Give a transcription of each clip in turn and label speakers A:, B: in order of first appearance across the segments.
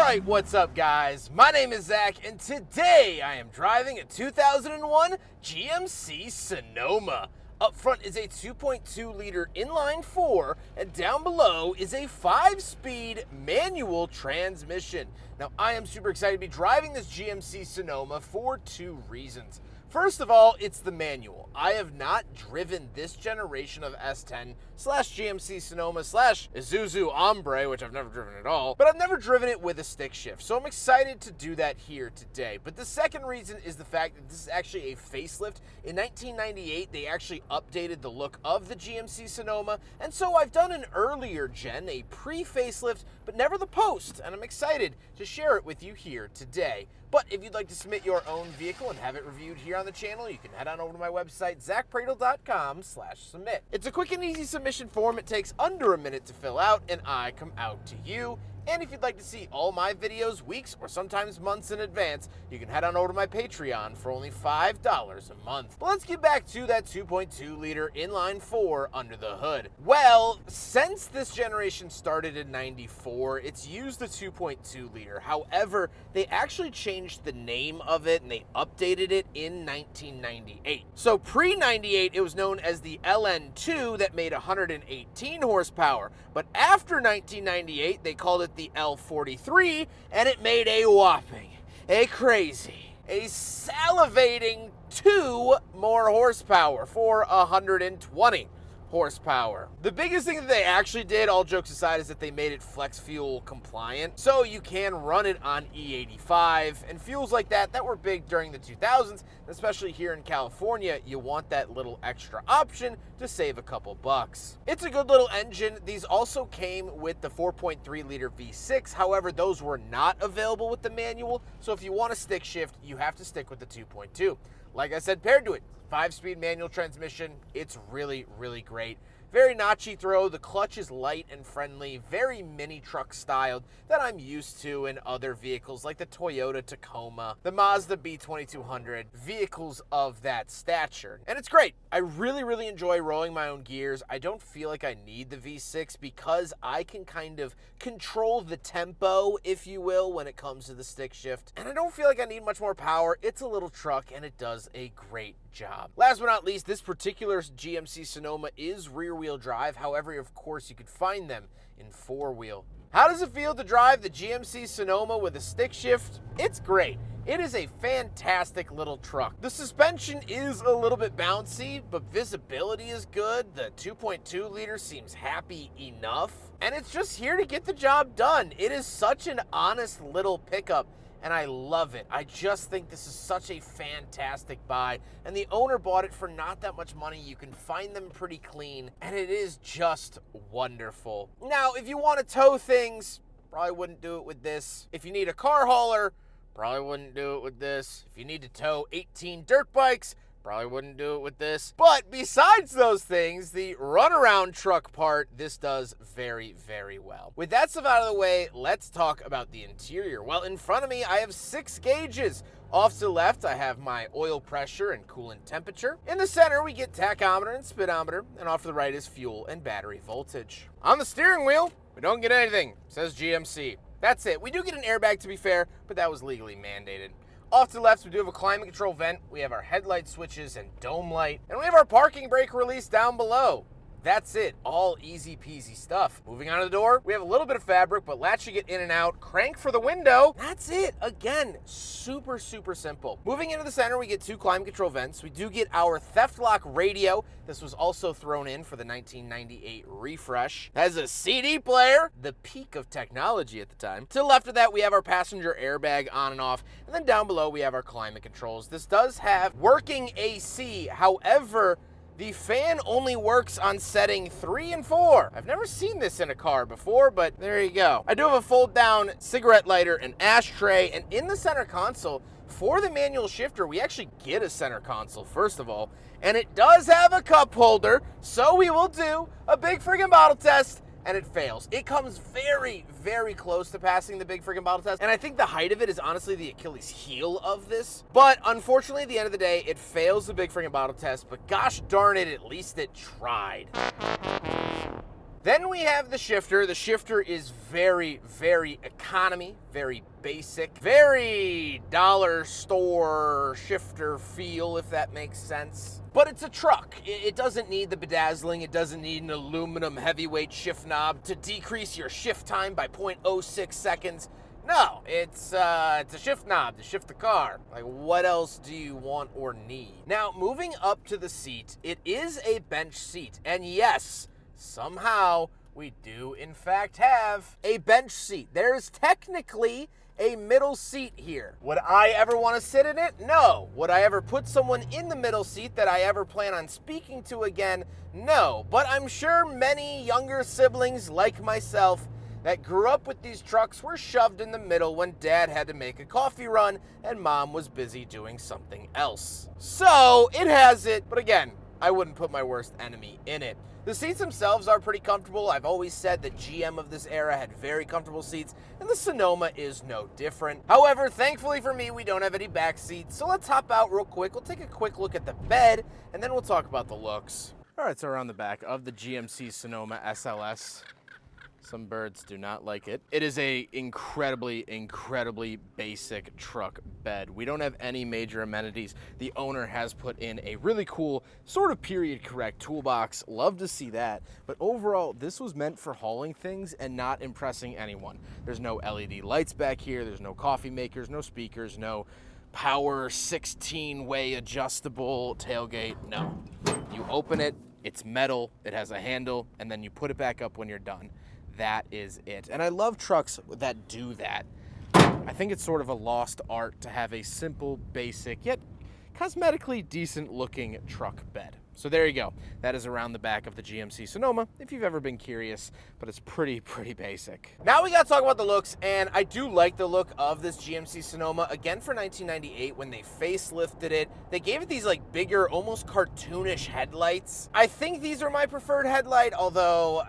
A: Alright, what's up guys? My name is Zach, and today I am driving a 2001 GMC Sonoma. Up front is a 2.2 liter inline 4, and down below is a 5-speed manual transmission. Now I am super excited to be driving this GMC Sonoma for two reasons. First of all, it's the manual. I have not driven this generation of S10 slash GMC Sonoma slash Isuzu Ombre, which I've never driven at all, but I've never driven it with a stick shift. So I'm excited to do that here today. But the second reason is the fact that this is actually a facelift. In 1998, they actually updated the look of the GMC Sonoma. And so I've done an earlier gen, a pre-facelift, but never the post. And I'm excited to share it with you here today. But if you'd like to submit your own vehicle and have it reviewed here on the channel, you can head on over to my website, zackpradel.com/submit. It's a quick and easy submission form. It takes under a minute to fill out, and I come out to you. And if you'd like to see all my videos weeks or sometimes months in advance, you can head on over to my Patreon for only $5 a month. But let's get back to that 2.2 liter inline 4 under the hood. Well, since this generation started in 94, it's used the 2.2 liter. However, they actually changed the name of it and they updated it in 1998. So pre-98, it was known as the LN2 that made 118 horsepower. But after 1998, they called it the L43, and it made a whopping, a salivating 2 more horsepower for 120 horsepower. The biggest thing that they actually did, all jokes aside, is that they made it flex fuel compliant, so you can run it on E85 and fuels like that were big during the 2000s, especially here in California. You want that little extra option to save a couple bucks. It's a good little engine. These also came with the 4.3 liter V6. However, those were not available with the manual, so if you want a stick shift, you have to stick with the 2.2. Like I said, paired to it, 5-speed manual transmission. It's really, really great. Very notchy throw. The clutch is light and friendly, very mini truck styled that I'm used to in other vehicles like the Toyota Tacoma, the Mazda B2200, vehicles of that stature. And it's great. I really, really enjoy rolling my own gears. I don't feel like I need the V6 because I can kind of control the tempo, if you will, when it comes to the stick shift. And I don't feel like I need much more power. It's a little truck and it does a great job. Last but not least, this particular GMC Sonoma is rear-wheel drive. However, of course, you could find them in 4-wheel. How does it feel to drive the GMC Sonoma with a stick shift? It's great. It is a fantastic little truck. The suspension is a little bit bouncy, but visibility is good. The 2.2 liter seems happy enough, and it's just here to get the job done. It is such an honest little pickup, and I love it. I just think this is such a fantastic buy, and the owner bought it for not that much money. You can find them pretty clean, and it is just wonderful. Now, if you want to tow things, probably wouldn't do it with this. If you need a car hauler, probably wouldn't do it with this. If you need to tow 18 dirt bikes, probably wouldn't do it with this. But besides those things, the runaround truck part, this does very, very well. With that stuff out of the way, let's talk about the interior. Well, in front of me, I have 6 gauges. Off to the left, I have my oil pressure and coolant temperature. In the center, we get tachometer and speedometer, and off to the right is fuel and battery voltage. On the steering wheel, we don't get anything. It says GMC. That's it. We do get an airbag, to be fair, but that was legally mandated. Off to the left, we do have a climate control vent. We have our headlight switches and dome light. And we have our parking brake release down below. That's it. All easy peasy stuff. Moving on to the door, we have a little bit of fabric, but latch to get in and out. Crank for the window. That's it. Again, super, super simple. Moving into the center, we get 2 climate control vents. We do get our theft lock radio. This was also thrown in for the 1998 refresh. It has a CD player, the peak of technology at the time. To the left of that, we have our passenger airbag on and off. And then down below, we have our climate controls. This does have working AC. However, the fan only works on setting 3 and 4. I've never seen this in a car before, but there you go. I do have a fold-down cigarette lighter and ashtray, and in the center console, for the manual shifter, we actually get a center console, first of all, and it does have a cup holder, so we will do a big friggin' bottle test, and it fails. It comes very, very close to passing the big friggin' bottle test, and I think the height of it is honestly the Achilles heel of this. But unfortunately, at the end of the day, it fails the big friggin' bottle test, but gosh darn it, at least it tried. Then we have the shifter. The shifter is very, very economy, very basic, very dollar store shifter feel, if that makes sense. But it's a truck. It doesn't need the bedazzling. It doesn't need an aluminum heavyweight shift knob to decrease your shift time by 0.06 seconds. No, it's a shift knob to shift the car. Like, what else do you want or need? Now, moving up to the seat, it is a bench seat. And yes, somehow we do in fact have a bench seat. There's technically a middle seat here. Would I ever want to sit in it? No. Would I ever put someone in the middle seat that I ever plan on speaking to again? No. But I'm sure many younger siblings like myself that grew up with these trucks were shoved in the middle when dad had to make a coffee run and mom was busy doing something else. So it has it, but again, I wouldn't put my worst enemy in it. The seats themselves are pretty comfortable. I've always said that GM of this era had very comfortable seats, and the Sonoma is no different. However, thankfully for me, we don't have any back seats, so let's hop out real quick. We'll take a quick look at the bed, and then we'll talk about the looks. All right, so we're on the back of the GMC Sonoma SLS. Some birds do not like it. It is a incredibly basic truck bed. We don't have any major amenities. The owner has put in a really cool, sort of period correct toolbox. Love to see that. But overall, this was meant for hauling things and not impressing anyone. There's no LED lights back here. There's no coffee makers, no speakers, no power 16-way adjustable tailgate. No. You open it, it's metal, it has a handle, and then you put it back up when you're done. That is it. And I love trucks that do that. I think it's sort of a lost art to have a simple, basic, yet cosmetically decent looking truck bed. So there you go. That is around the back of the GMC Sonoma, if you've ever been curious, but it's pretty basic. Now we gotta talk about the looks, and I do like the look of this GMC Sonoma. Again, for 1998, when they facelifted it, they gave it these like bigger, almost cartoonish headlights. I think these are my preferred headlight, although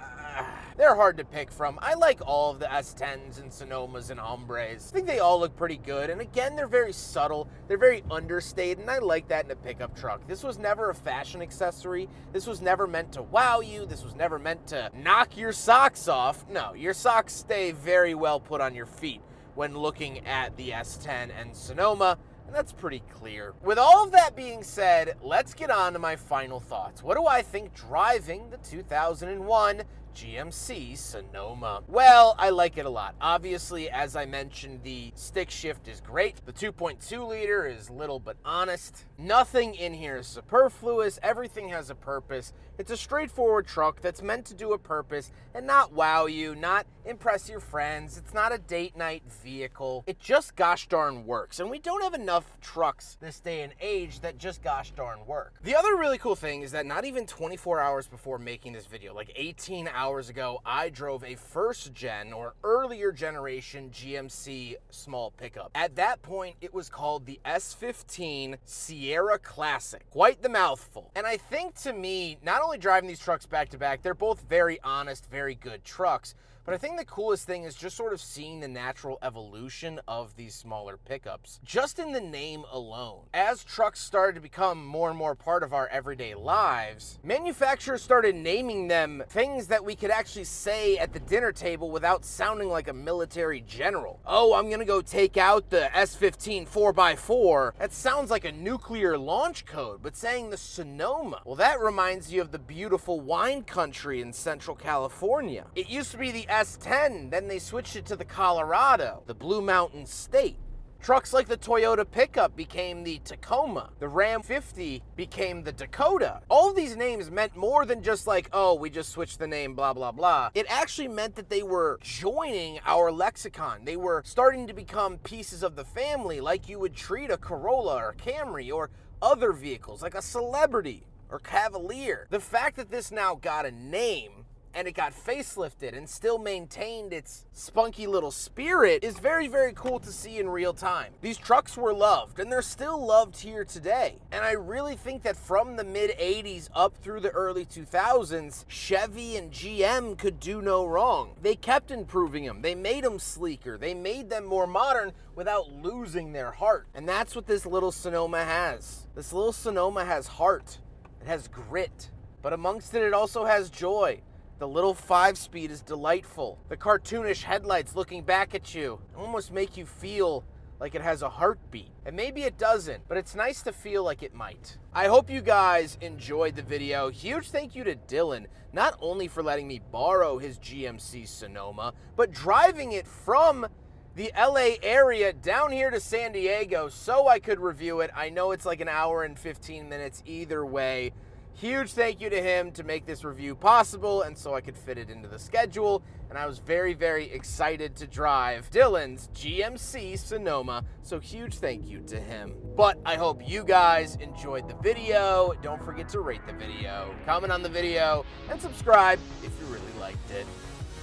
A: they're hard to pick from. I like all of the S10s and Sonomas and Hombres. I think they all look pretty good. And again, they're very subtle. They're very understated, and I like that in a pickup truck. This was never a fashion accessory. This was never meant to wow you. This was never meant to knock your socks off. No, your socks stay very well put on your feet when looking at the S10 and Sonoma. And that's pretty clear. With all of that being said, let's get on to my final thoughts. What do I think driving the 2001 GMC Sonoma? Well, I like it a lot. Obviously, as I mentioned, the stick shift is great. The 2.2 liter is little but honest. Nothing in here is superfluous. Everything has a purpose. It's a straightforward truck that's meant to do a purpose and not wow you, not impress your friends. It's not a date night vehicle. It just gosh darn works. And we don't have enough trucks this day and age that just gosh darn work. The other really cool thing is that not even 24 hours before making this video, like 18 hours ago, I drove a first gen or earlier generation GMC small pickup. At that point, it was called the S15 Sierra Classic. Quite the mouthful. And I think to me, not only driving these trucks back to back, they're both very honest, very good trucks. But I think the coolest thing is just sort of seeing the natural evolution of these smaller pickups. Just in the name alone. As trucks started to become more and more part of our everyday lives, manufacturers started naming them things that we could actually say at the dinner table without sounding like a military general. Oh, I'm gonna go take out the S15 4x4. That sounds like a nuclear launch code, but saying the Sonoma, well, that reminds you of the beautiful wine country in Central California. It used to be the S10, then they switched it to the Colorado, the Blue Mountain State. Trucks like the Toyota pickup became the Tacoma. The Ram 50 became the Dakota. All of these names meant more than just like, oh, we just switched the name, blah, blah, blah. It actually meant that they were joining our lexicon. They were starting to become pieces of the family, like you would treat a Corolla or Camry or other vehicles, like a Celebrity or Cavalier. The fact that this now got a name and it got facelifted and still maintained its spunky little spirit is very, very cool to see in real time. These trucks were loved, and they're still loved here today. And I really think that from the mid-'80s up through the early 2000s, Chevy and GM could do no wrong. They kept improving them. They made them sleeker. They made them more modern without losing their heart. And that's what this little Sonoma has. This little Sonoma has heart. It has grit. But amongst it, it also has joy. The little 5-speed is delightful. The cartoonish headlights looking back at you almost make you feel like it has a heartbeat. And maybe it doesn't, but it's nice to feel like it might. I hope you guys enjoyed the video. Huge thank you to Dylan, not only for letting me borrow his GMC Sonoma, but driving it from the LA area down here to San Diego so I could review it. I know it's like an hour and 15 minutes either way. Huge thank you to him to make this review possible and so I could fit it into the schedule. And I was very, very excited to drive Dylan's GMC Sonoma. So huge thank you to him. But I hope you guys enjoyed the video. Don't forget to rate the video, comment on the video, and subscribe if you really liked it.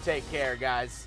A: Take care, guys.